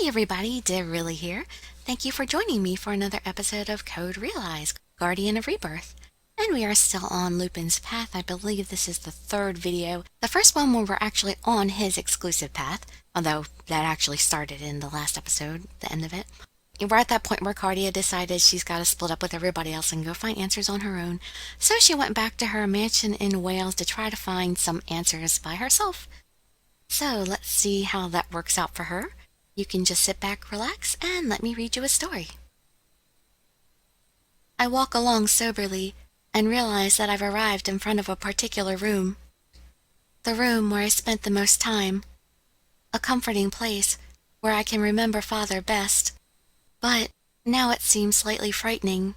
Hey everybody, Dirili here. Thank you for joining me for another episode of Code Realize, Guardian of Rebirth. And we are still on Lupin's path. I believe this is the third video. The first one where we're actually on his exclusive path, although that actually started in the last episode, the end of it. We're at that point where Cardia decided she's got to split up with everybody else and go find answers on her own. So she went back to her mansion in Wales to try to find some answers by herself. So let's see how that works out for her. You can just sit back, relax, and let me read you a story. I walk along soberly and realize that I've arrived in front of a particular room. The room where I spent the most time. A comforting place where I can remember Father best. But now it seems slightly frightening.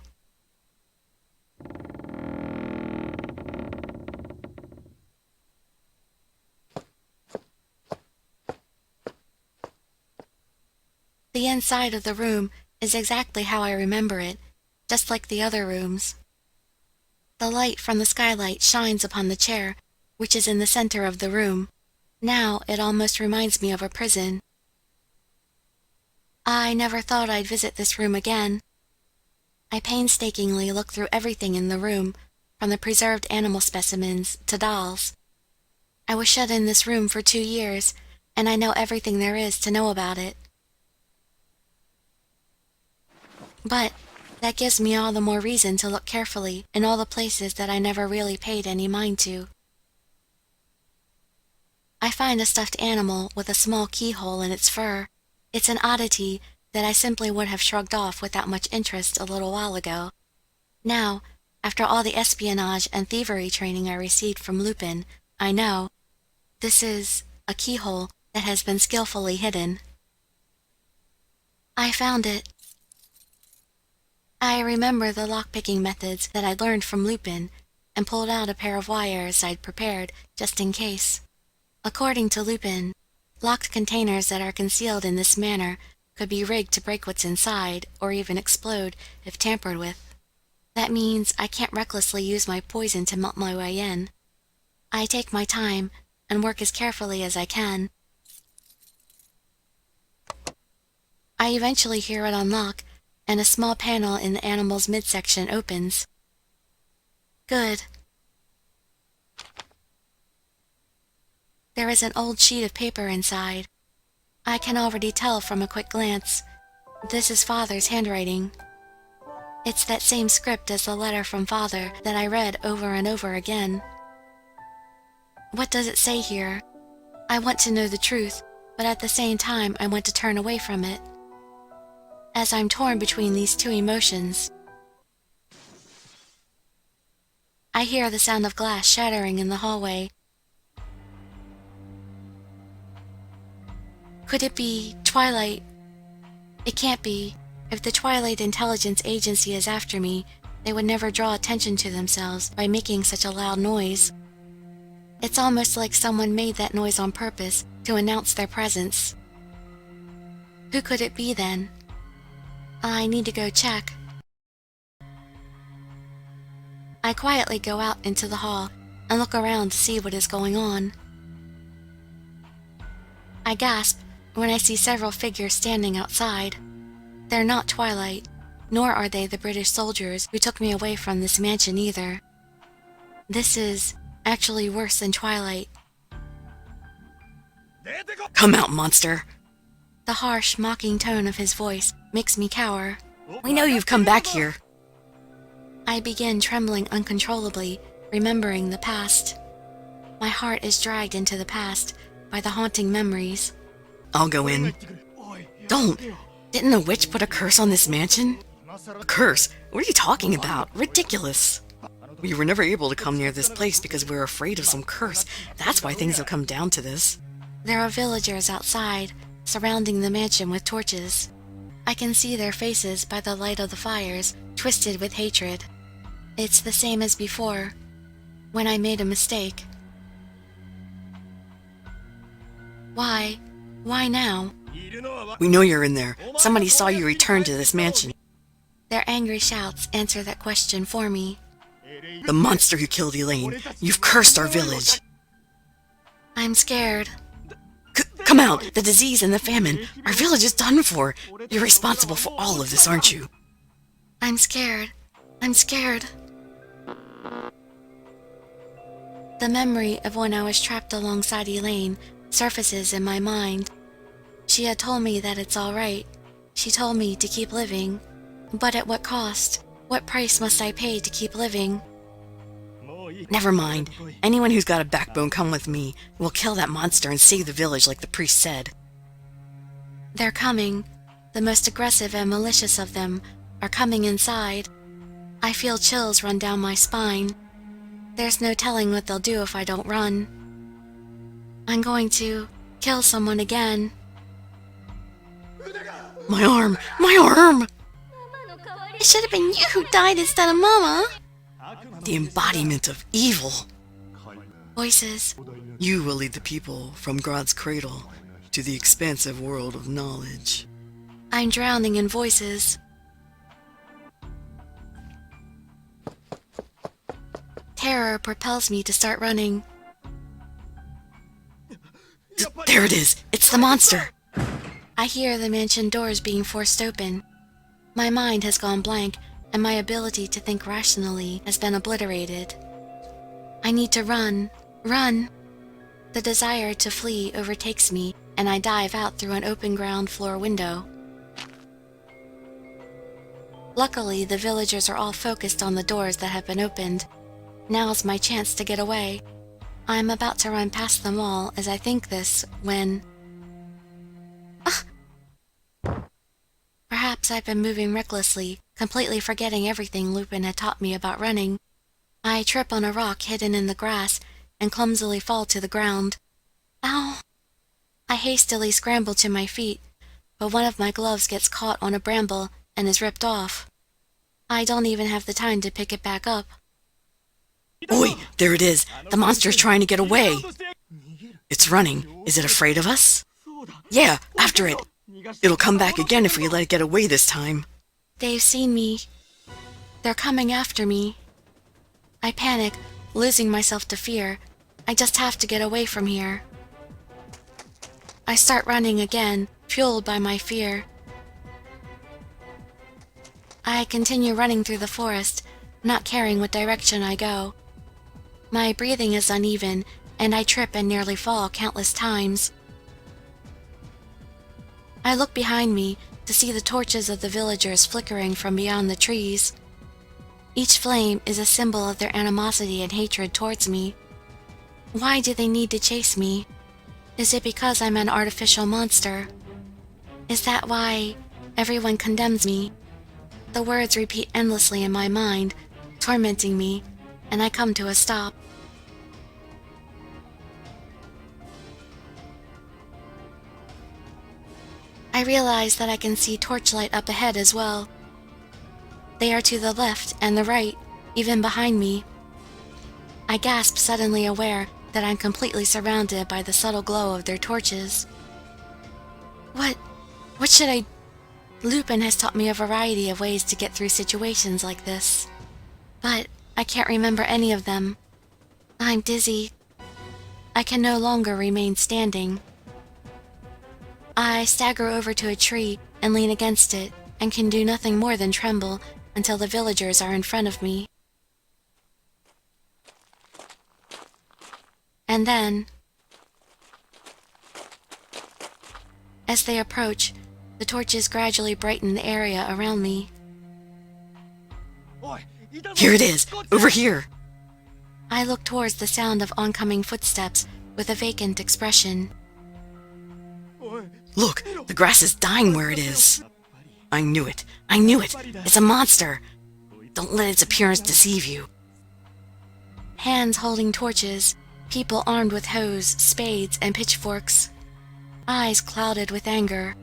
The inside of the room is exactly how I remember it, just like the other rooms. The light from the skylight shines upon the chair, which is in the center of the room. Now it almost reminds me of a prison. I never thought I'd visit this room again. I painstakingly look through everything in the room, from the preserved animal specimens to dolls. I was shut in this room for 2 years, and I know everything there is to know about it. But that gives me all the more reason to look carefully in all the places that I never really paid any mind to. I find a stuffed animal with a small keyhole in its fur. It's an oddity that I simply would have shrugged off without much interest a little while ago. Now, after all the espionage and thievery training I received from Lupin, I know this is a keyhole that has been skillfully hidden. I found it. I remember the lockpicking methods that I'd learned from Lupin and pulled out a pair of wires I'd prepared just in case. According to Lupin, locked containers that are concealed in this manner could be rigged to break what's inside or even explode if tampered with. That means I can't recklessly use my poison to melt my way in. I take my time and work as carefully as I can. I eventually hear it unlock, and a small panel in the animal's midsection opens. Good. There is an old sheet of paper inside. I can already tell from a quick glance. This is Father's handwriting. It's that same script as the letter from Father that I read over and over again. What does it say here? I want to know the truth, but at the same time I want to turn away from it. As I'm torn between these two emotions, I hear the sound of glass shattering in the hallway. Could it be Twilight? It can't be. If the Twilight Intelligence Agency is after me, they would never draw attention to themselves by making such a loud noise. It's almost like someone made that noise on purpose to announce their presence. Who could it be then? I need to go check. I quietly go out into the hall and look around to see what is going on. I gasp when I see several figures standing outside. They're not Twilight, nor are they the British soldiers who took me away from this mansion either. This is actually worse than Twilight. Come out, monster! The harsh, mocking tone of his voice makes me cower. We know you've come back here. I begin trembling uncontrollably, remembering the past. My heart is dragged into the past by the haunting memories. I'll go in. Don't! Didn't a witch put a curse on this mansion? A curse? What are you talking about? Ridiculous! We were never able to come near this place because we were afraid of some curse. That's why things have come down to this. There are villagers outside, surrounding the mansion with torches. I can see their faces by the light of the fires, twisted with hatred. It's the same as before, when I made a mistake. Why? Why now? We know you're in there. Somebody saw you return to this mansion. Their angry shouts answer that question for me. The monster who killed Elaine. You've cursed our village. I'm scared. Come out! The disease and the famine! Our village is done for! You're responsible for all of this, aren't you? I'm scared. I'm scared. The memory of when I was trapped alongside Elaine surfaces in my mind. She had told me that it's all right. She told me to keep living. But at what cost? What price must I pay to keep living? Never mind. Anyone who's got a backbone, come with me. We'll kill that monster and save the village like the priest said. They're coming. The most aggressive and malicious of them are coming inside. I feel chills run down my spine. There's no telling what they'll do if I don't run. I'm going to kill someone again. My arm! My arm! It should have been you who died instead of Mama. The embodiment of evil. Voices. You will lead the people from God's cradle to the expansive world of knowledge. I'm drowning in voices. Terror propels me to start running. There it is! It's the monster! I hear the mansion doors being forced open. My mind has gone blank, and my ability to think rationally has been obliterated. I need to run. Run! The desire to flee overtakes me, and I dive out through an open ground floor window. Luckily, the villagers are all focused on the doors that have been opened. Now's my chance to get away. I'm about to run past them all as I think this when... Perhaps I've been moving recklessly, completely forgetting everything Lupin had taught me about running. I trip on a rock hidden in the grass and clumsily fall to the ground. Ow! I hastily scramble to my feet, but one of my gloves gets caught on a bramble and is ripped off. I don't even have the time to pick it back up. Oi! There it is! The monster's trying to get away! It's running. Is it afraid of us? Yeah, after it! It'll come back again if we let it get away this time. They've seen me. They're coming after me. I panic, losing myself to fear. I just have to get away from here. I start running again, fueled by my fear. I continue running through the forest, not caring what direction I go. My breathing is uneven, and I trip and nearly fall countless times. I look behind me to see the torches of the villagers flickering from beyond the trees. Each flame is a symbol of their animosity and hatred towards me. Why do they need to chase me? Is it because I'm an artificial monster? Is that why everyone condemns me? The words repeat endlessly in my mind, tormenting me, and I come to a stop. I realize that I can see torchlight up ahead as well. They are to the left and the right, even behind me. I gasp, suddenly aware that I'm completely surrounded by the subtle glow of their torches. What should I... Lupin has taught me a variety of ways to get through situations like this, but I can't remember any of them. I'm dizzy. I can no longer remain standing. I stagger over to a tree and lean against it, and can do nothing more than tremble until the villagers are in front of me. And then, as they approach, the torches gradually brighten the area around me. Here it is! Over here! I look towards the sound of oncoming footsteps with a vacant expression. Look! The grass is dying where it is! I knew it! I knew it! It's a monster! Don't let its appearance deceive you. Hands holding torches, people armed with hoes, spades, and pitchforks. Eyes clouded with anger.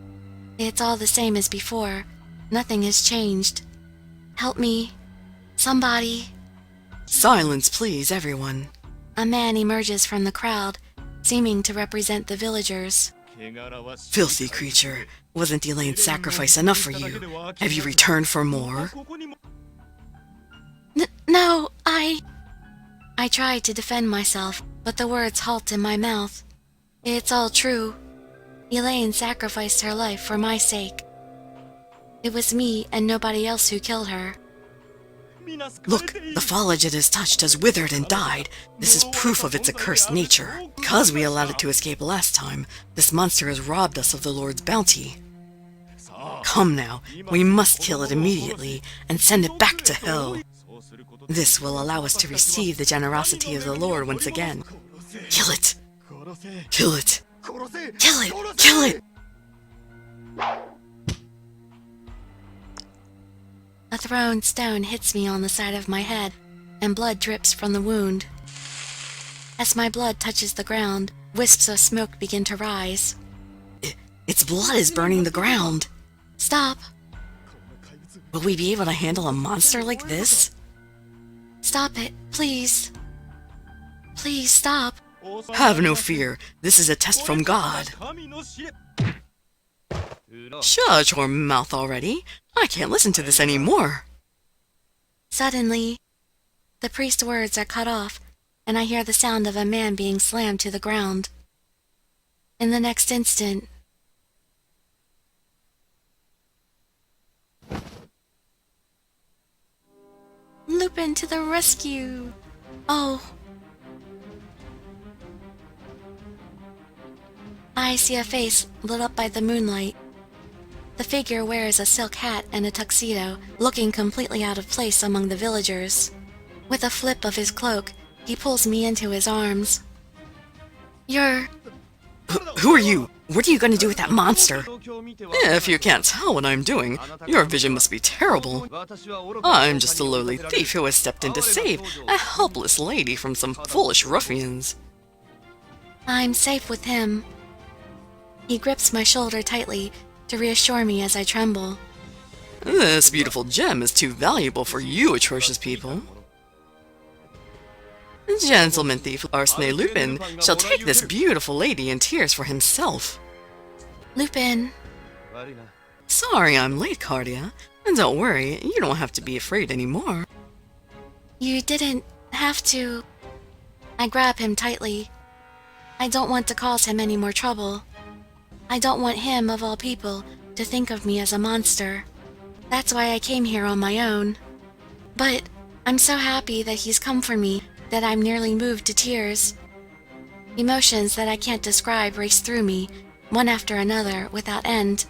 It's all the same as before. Nothing has changed. Help me. Somebody. Silence, please, everyone. A man emerges from the crowd, seeming to represent the villagers. Filthy creature. Wasn't Elaine's sacrifice enough for you? Have you returned for more? No, I tried to defend myself, but the words halt in my mouth. It's all true. Elaine sacrificed her life for my sake. It was me and nobody else who killed her. Look, the foliage it has touched has withered and died. This is proof of its accursed nature. Because we allowed it to escape last time, this monster has robbed us of the Lord's bounty. Come now, we must kill it immediately and send it back to hell. This will allow us to receive the generosity of the Lord once again. Kill it! Kill it! Kill it! Kill it! A thrown stone hits me on the side of my head, and blood drips from the wound. As my blood touches the ground, wisps of smoke begin to rise. Its blood is burning the ground. Stop! Will we be able to handle a monster like this? Stop it, please. Please stop. Have no fear. This is a test from God. Shut your mouth already. I can't listen to this anymore. Suddenly, the priest's words are cut off, and I hear the sound of a man being slammed to the ground. In the next instant, Lupin to the rescue! Oh. I see a face lit up by the moonlight. The figure wears a silk hat and a tuxedo, looking completely out of place among the villagers. With a flip of his cloak, he pulls me into his arms. You're... Who are you? What are you going to do with that monster? If you can't tell what I'm doing, your vision must be terrible. I'm just a lowly thief who has stepped in to save a helpless lady from some foolish ruffians. I'm safe with him. He grips my shoulder tightly to reassure me as I tremble. This beautiful gem is too valuable for you atrocious people. Gentleman thief Arsène Lupin shall take this beautiful lady in tears for himself. Lupin. Sorry I'm late, Cardia. And don't worry, you don't have to be afraid anymore. You didn't have to... I grab him tightly. I don't want to cause him any more trouble. I don't want him, of all people, to think of me as a monster. That's why I came here on my own. But I'm so happy that he's come for me that I'm nearly moved to tears. Emotions that I can't describe race through me, one after another, without end.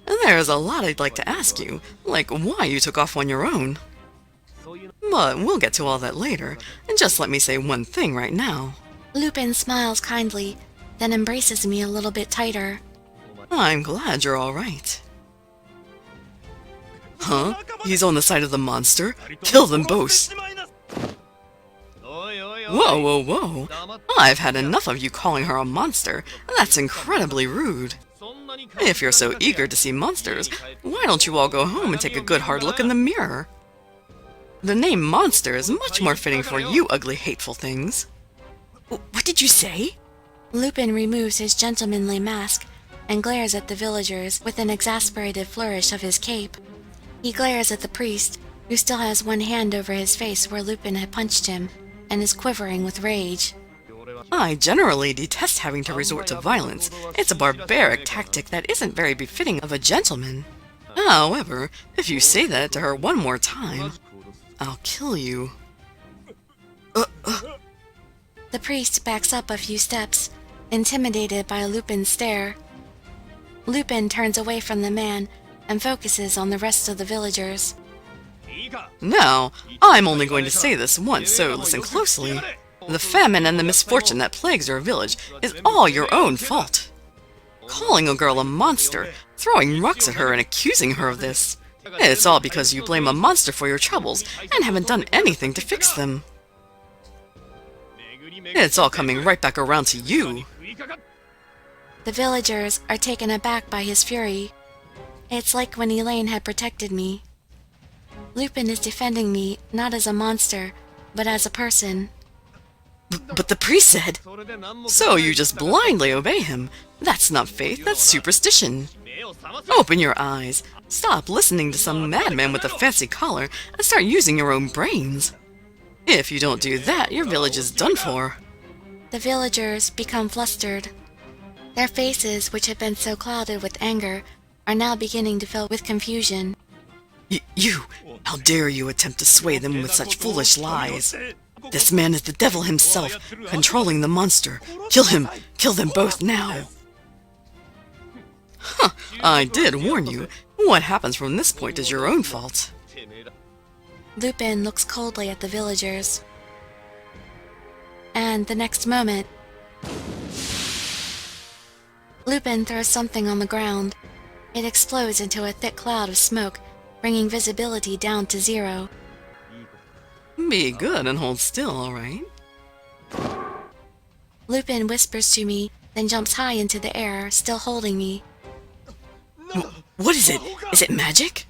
There's a lot I'd like to ask you, like why you took off on your own. But we'll get to all that later, and just let me say one thing right now. Lupin smiles kindly, then embraces me a little bit tighter. I'm glad you're all right. Huh? He's on the side of the monster? Kill them both! Whoa, whoa, whoa! I've had enough of you calling her a monster. That's incredibly rude. If you're so eager to see monsters, why don't you all go home and take a good hard look in the mirror? The name monster is much more fitting for you ugly, hateful things. What did you say? Lupin removes his gentlemanly mask and glares at the villagers with an exasperated flourish of his cape. He glares at the priest, who still has one hand over his face where Lupin had punched him, and is quivering with rage. I generally detest having to resort to violence. It's a barbaric tactic that isn't very befitting of a gentleman. However, if you say that to her one more time, I'll kill you. The priest backs up a few steps, intimidated by Lupin's stare. Lupin turns away from the man and focuses on the rest of the villagers. Now, I'm only going to say this once, so listen closely. The famine and the misfortune that plagues your village is all your own fault. Calling a girl a monster, throwing rocks at her and accusing her of this. It's all because you blame a monster for your troubles and haven't done anything to fix them. It's all coming right back around to you. The villagers are taken aback by his fury. It's like when Elaine had protected me. Lupin is defending me not as a monster, but as a person. But the priest said... So you just blindly obey him. That's not faith, that's superstition. Open your eyes. Stop listening to some madman with a fancy collar and start using your own brains. If you don't do that, your village is done for. The villagers become flustered. Their faces, which had been so clouded with anger, are now beginning to fill with confusion. You! How dare you attempt to sway them with such foolish lies? This man is the devil himself, controlling the monster. Kill him! Kill them both now! Huh, I did warn you. What happens from this point is your own fault. Lupin looks coldly at the villagers. And the next moment, Lupin throws something on the ground. It explodes into a thick cloud of smoke, bringing visibility down to 0. Be good and hold still, alright? Lupin whispers to me, then jumps high into the air, still holding me. What is it? Is it magic?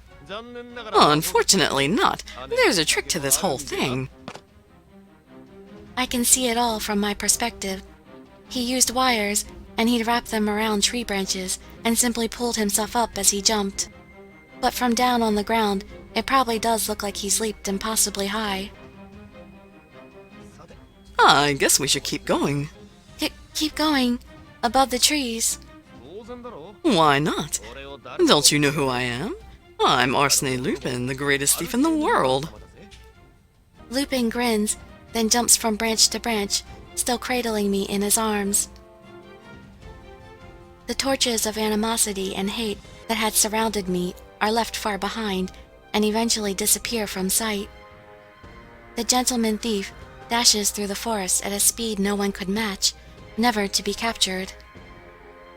Unfortunately not. There's a trick to this whole thing. I can see it all from my perspective. He used wires, and he'd wrapped them around tree branches and simply pulled himself up as he jumped. But from down on the ground, it probably does look like he's leaped impossibly high. I guess we should keep going. Keep going. Above the trees. Why not? Don't you know who I am? I'm Arsène Lupin, the greatest thief in the world. Lupin grins, then jumps from branch to branch, still cradling me in his arms. The torches of animosity and hate that had surrounded me are left far behind and eventually disappear from sight. The gentleman thief dashes through the forest at a speed no one could match, never to be captured.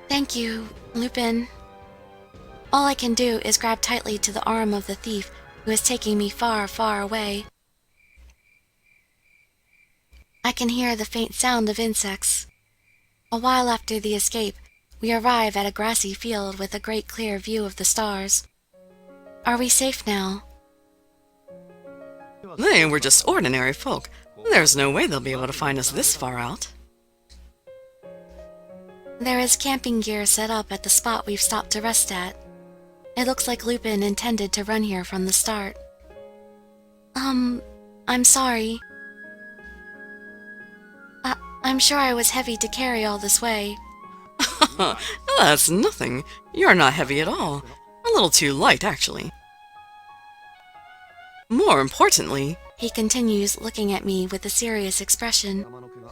Thank you, Lupin. All I can do is grab tightly to the arm of the thief who is taking me far, far away. I can hear the faint sound of insects. A while after the escape, we arrive at a grassy field with a great clear view of the stars. Are we safe now? They were just ordinary folk. There's no way they'll be able to find us this far out. There is camping gear set up at the spot we've stopped to rest at. It looks like Lupin intended to run here from the start. I'm sorry. I'm sure I was heavy to carry all this way. That's nothing. You're not heavy at all. A little too light, actually. More importantly, he continues, looking at me with a serious expression.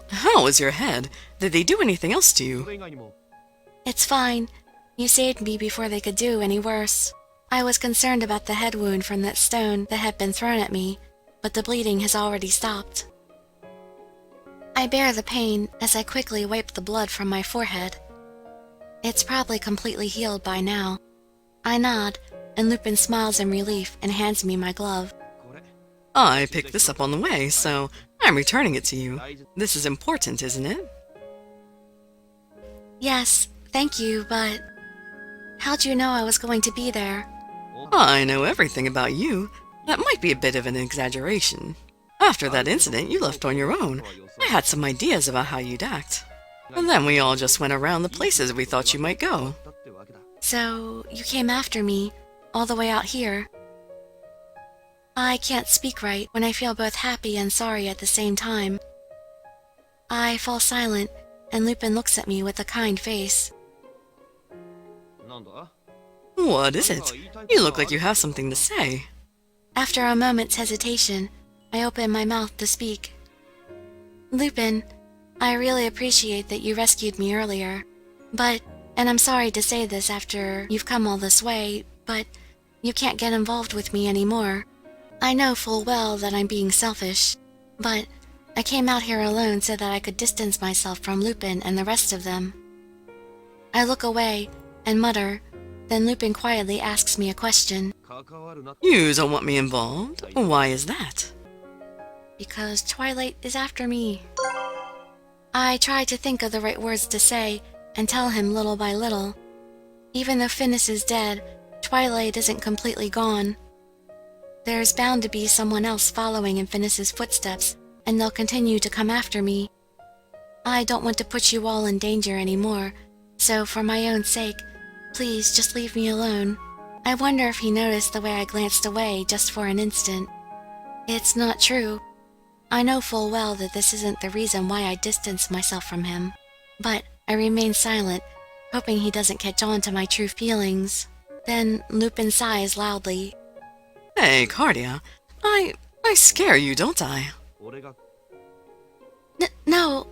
How is your head? Did they do anything else to you? It's fine. You saved me before they could do any worse. I was concerned about the head wound from that stone that had been thrown at me, but the bleeding has already stopped. I bear the pain as I quickly wipe the blood from my forehead. It's probably completely healed by now. I nod, and Lupin smiles in relief and hands me my glove. I picked this up on the way, so I'm returning it to you. This is important, isn't it? Yes, thank you, but how'd you know I was going to be there? I know everything about you. That might be a bit of an exaggeration. After that incident, you left on your own. I had some ideas about how you'd act. And then we all just went around the places we thought you might go. So, you came after me, all the way out here. I can't speak right when I feel both happy and sorry at the same time. I fall silent, and Lupin looks at me with a kind face. What is it? You look like you have something to say. After a moment's hesitation, I open my mouth to speak. Lupin, I really appreciate that you rescued me earlier, but, and I'm sorry to say this after you've come all this way, but you can't get involved with me anymore. I know full well that I'm being selfish, but I came out here alone so that I could distance myself from Lupin and the rest of them. I look away and mutter, then Lupin quietly asks me a question. You don't want me involved? Why is that? Because Twilight is after me. I try to think of the right words to say and tell him little by little. Even though Finis is dead, Twilight isn't completely gone. There's bound to be someone else following in Finis's footsteps, and they'll continue to come after me. I don't want to put you all in danger anymore, so for my own sake, please just leave me alone. I wonder if he noticed the way I glanced away just for an instant. It's not true. I know full well that this isn't the reason why I distanced myself from him, but I remain silent hoping he doesn't catch on to my true feelings. Then Lupin sighs loudly. Hey, Cardia. I scare you, don't I? No,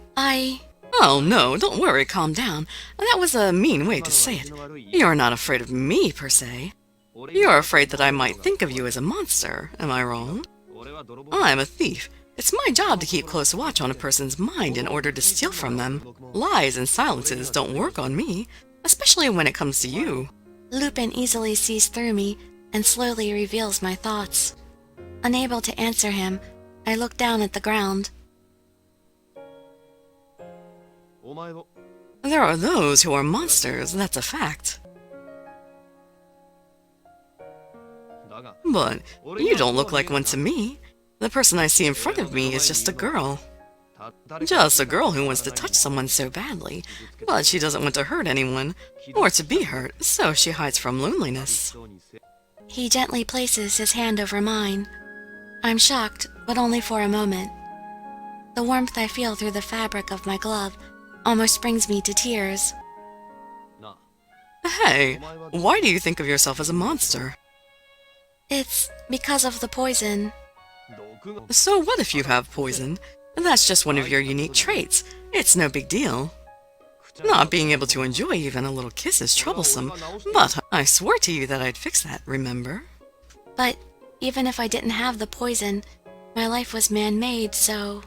Oh, no, don't worry, calm down. That was a mean way to say it. You're not afraid of me, per se. You're afraid that I might think of you as a monster, am I wrong? I'm a thief. It's my job to keep close watch on a person's mind in order to steal from them. Lies and silences don't work on me, especially when it comes to you. Lupin easily sees through me and slowly reveals my thoughts. Unable to answer him, I look down at the ground. There are those who are monsters, that's a fact. But you don't look like one to me. The person I see in front of me is just a girl. Just a girl who wants to touch someone so badly, but she doesn't want to hurt anyone, or to be hurt, so she hides from loneliness. He gently places his hand over mine. I'm shocked, but only for a moment. The warmth I feel through the fabric of my glove almost brings me to tears. Hey, why do you think of yourself as a monster? It's because of the poison. So what if you have poison? That's just one of your unique traits. It's no big deal. Not being able to enjoy even a little kiss is troublesome, but I swore to you that I'd fix that, remember? But even if I didn't have the poison, my life was man-made, so...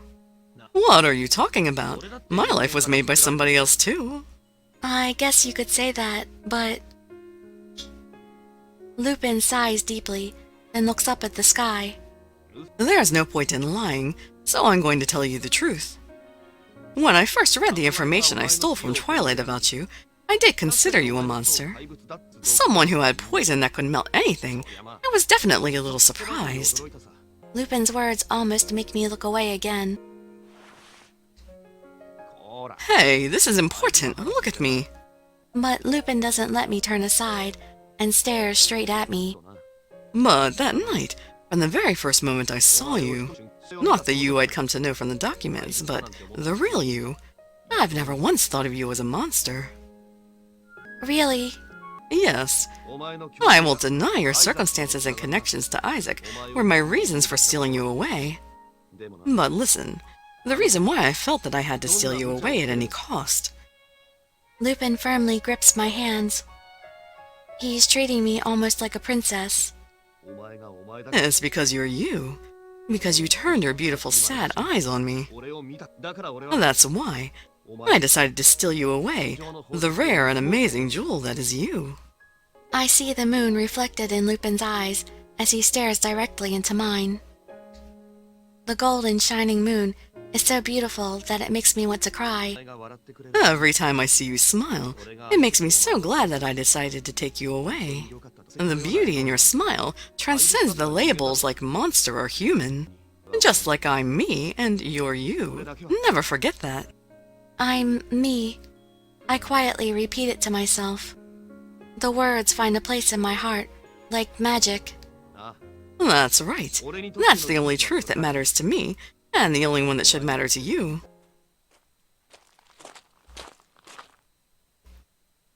What are you talking about? My life was made by somebody else too. I guess you could say that, but... Lupin sighs deeply, then looks up at the sky. There's no point in lying, so I'm going to tell you the truth. When I first read the information I stole from Twilight about you, I did consider you a monster. Someone who had poison that could melt anything. I was definitely a little surprised. Lupin's words almost make me look away again. Hey, this is important. Look at me. But Lupin doesn't let me turn aside and stares straight at me. But that night, from the very first moment I saw you, not the you I'd come to know from the documents, but the real you, I've never once thought of you as a monster. Really? Yes. I won't deny your circumstances and connections to Isaac were my reasons for stealing you away. But listen, the reason why I felt that I had to steal you away at any cost. Lupin firmly grips my hands. He's treating me almost like a princess. It's because you're you. Because you turned your beautiful sad eyes on me. That's why I decided to steal you away, the rare and amazing jewel that is you. I see the moon reflected in Lupin's eyes as he stares directly into mine. The golden shining moon is so beautiful that it makes me want to cry. Every time I see you smile, it makes me so glad that I decided to take you away. And the beauty in your smile transcends the labels like monster or human. Just like I'm me and you're you. Never forget that. I'm me. I quietly repeat it to myself. The words find a place in my heart, like magic. That's right. That's the only truth that matters to me, and the only one that should matter to you.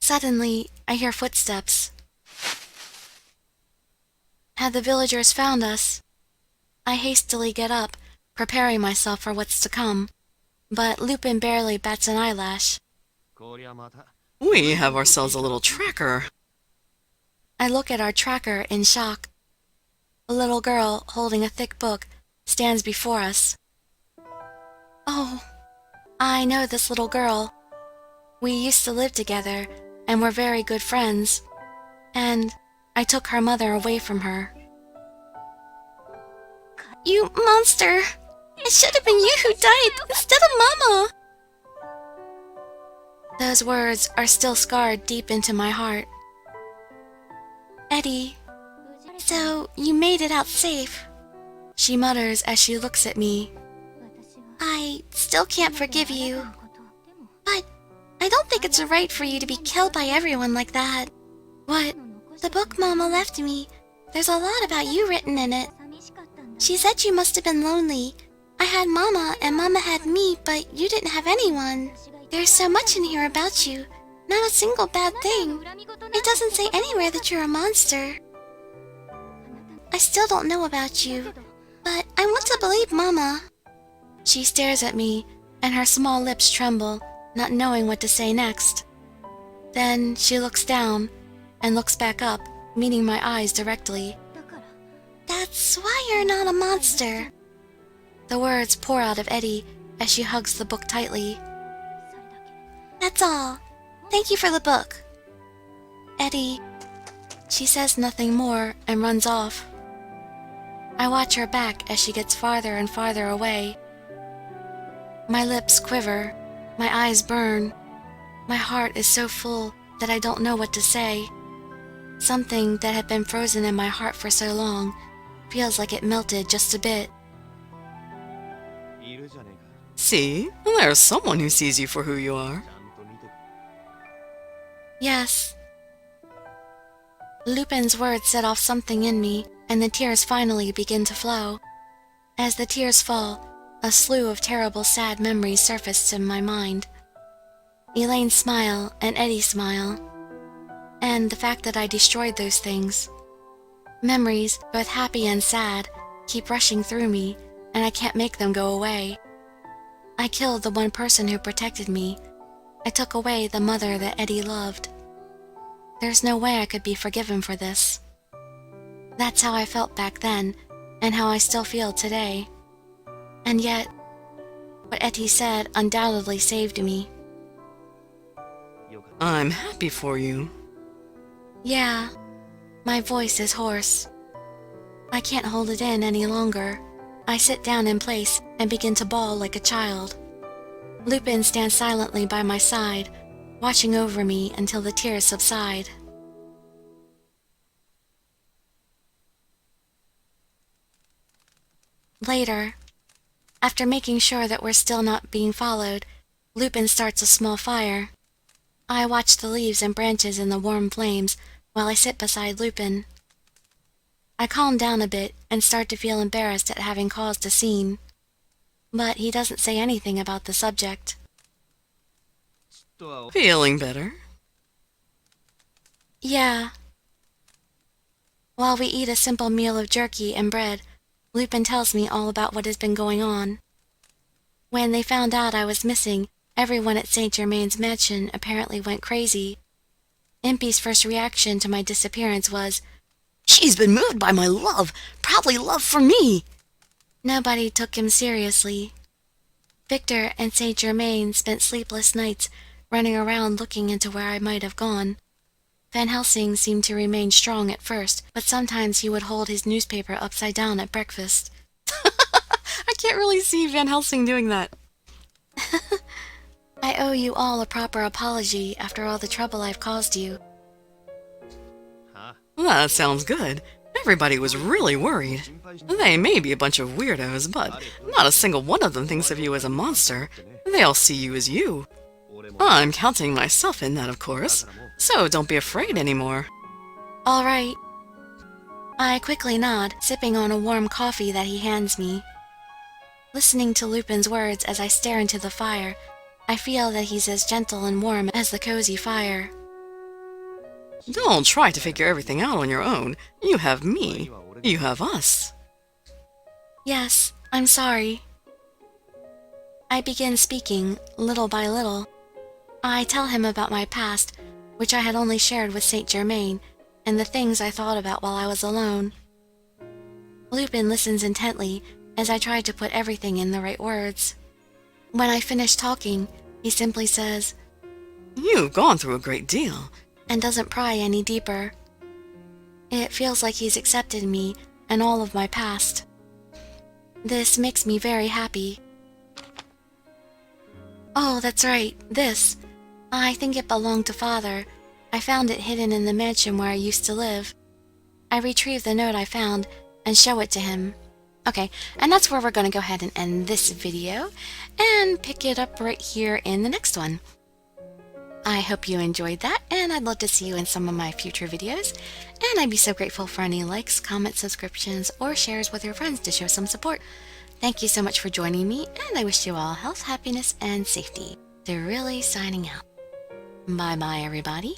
Suddenly, I hear footsteps. Had the villagers found us? I hastily get up, preparing myself for what's to come, but Lupin barely bats an eyelash. We have ourselves a little tracker. I look at our tracker in shock. A little girl, holding a thick book, stands before us. Oh, I know this little girl. We used to live together, and were very good friends. And I took her mother away from her. You monster! It should have been you who died instead of Mama! Those words are still scarred deep into my heart. Eddie, so you made it out safe, she mutters as she looks at me. I still can't forgive you, but I don't think it's right for you to be killed by everyone like that. What? The book Mama left me, there's a lot about you written in it. She said you must have been lonely. I had Mama and Mama had me, but you didn't have anyone. There's so much in here about you. Not a single bad thing. It doesn't say anywhere that you're a monster. I still don't know about you, but I want to believe Mama. She stares at me, and her small lips tremble, not knowing what to say next. Then she looks down and looks back up, meeting my eyes directly. That's why you're not a monster. The words pour out of Eddie as she hugs the book tightly. That's all. Thank you for the book. Eddie. She says nothing more and runs off. I watch her back as she gets farther and farther away. My lips quiver, my eyes burn. My heart is so full that I don't know what to say. Something that had been frozen in my heart for so long feels like it melted just a bit. See? There's someone who sees you for who you are. Yes. Lupin's words set off something in me, and the tears finally begin to flow. As the tears fall, a slew of terrible sad memories surfaced in my mind. Elaine's smile and Eddie's smile, and the fact that I destroyed those things. Memories, both happy and sad, keep rushing through me, and I can't make them go away. I killed the one person who protected me. I took away the mother that Eddie loved. There's no way I could be forgiven for this. That's how I felt back then, and how I still feel today. And yet, what Eddie said undoubtedly saved me. I'm happy for you. Yeah, my voice is hoarse. I can't hold it in any longer. I sit down in place and begin to bawl like a child. Lupin stands silently by my side, watching over me until the tears subside. Later, after making sure that we're still not being followed, Lupin starts a small fire. I watch the leaves and branches in the warm flames while I sit beside Lupin. I calm down a bit and start to feel embarrassed at having caused a scene. But he doesn't say anything about the subject. Feeling better? Yeah. While we eat a simple meal of jerky and bread, Lupin tells me all about what has been going on. When they found out I was missing, everyone at Saint Germain's mansion apparently went crazy. Impy's first reaction to my disappearance was, She's been moved by my love, probably love for me. Nobody took him seriously. Victor and Saint Germain spent sleepless nights running around looking into where I might have gone. Van Helsing seemed to remain strong at first, but sometimes he would hold his newspaper upside down at breakfast. I can't really see Van Helsing doing that. I owe you all a proper apology after all the trouble I've caused you. That sounds good. Everybody was really worried. They may be a bunch of weirdos, but not a single one of them thinks of you as a monster. They all see you as you. I'm counting myself in that, of course, so don't be afraid anymore. All right. I quickly nod, sipping on a warm coffee that he hands me. Listening to Lupin's words as I stare into the fire, I feel that he's as gentle and warm as the cozy fire. Don't try to figure everything out on your own. You have me. You have us. Yes, I'm sorry. I begin speaking, little by little. I tell him about my past, which I had only shared with Saint Germain, and the things I thought about while I was alone. Lupin listens intently as I try to put everything in the right words. When I finish talking, he simply says, You've gone through a great deal. And doesn't pry any deeper. It feels like he's accepted me and all of my past. This makes me very happy. Oh, that's right, this. I think it belonged to Father. I found it hidden in the mansion where I used to live. I retrieve the note I found and show it to him. Okay, and that's where we're going to go ahead and end this video and pick it up right here in the next one. I hope you enjoyed that, and I'd love to see you in some of my future videos, and I'd be so grateful for any likes, comments, subscriptions, or shares with your friends to show some support. Thank you so much for joining me, and I wish you all health, happiness, and safety. Dirili signing out. Bye bye, everybody.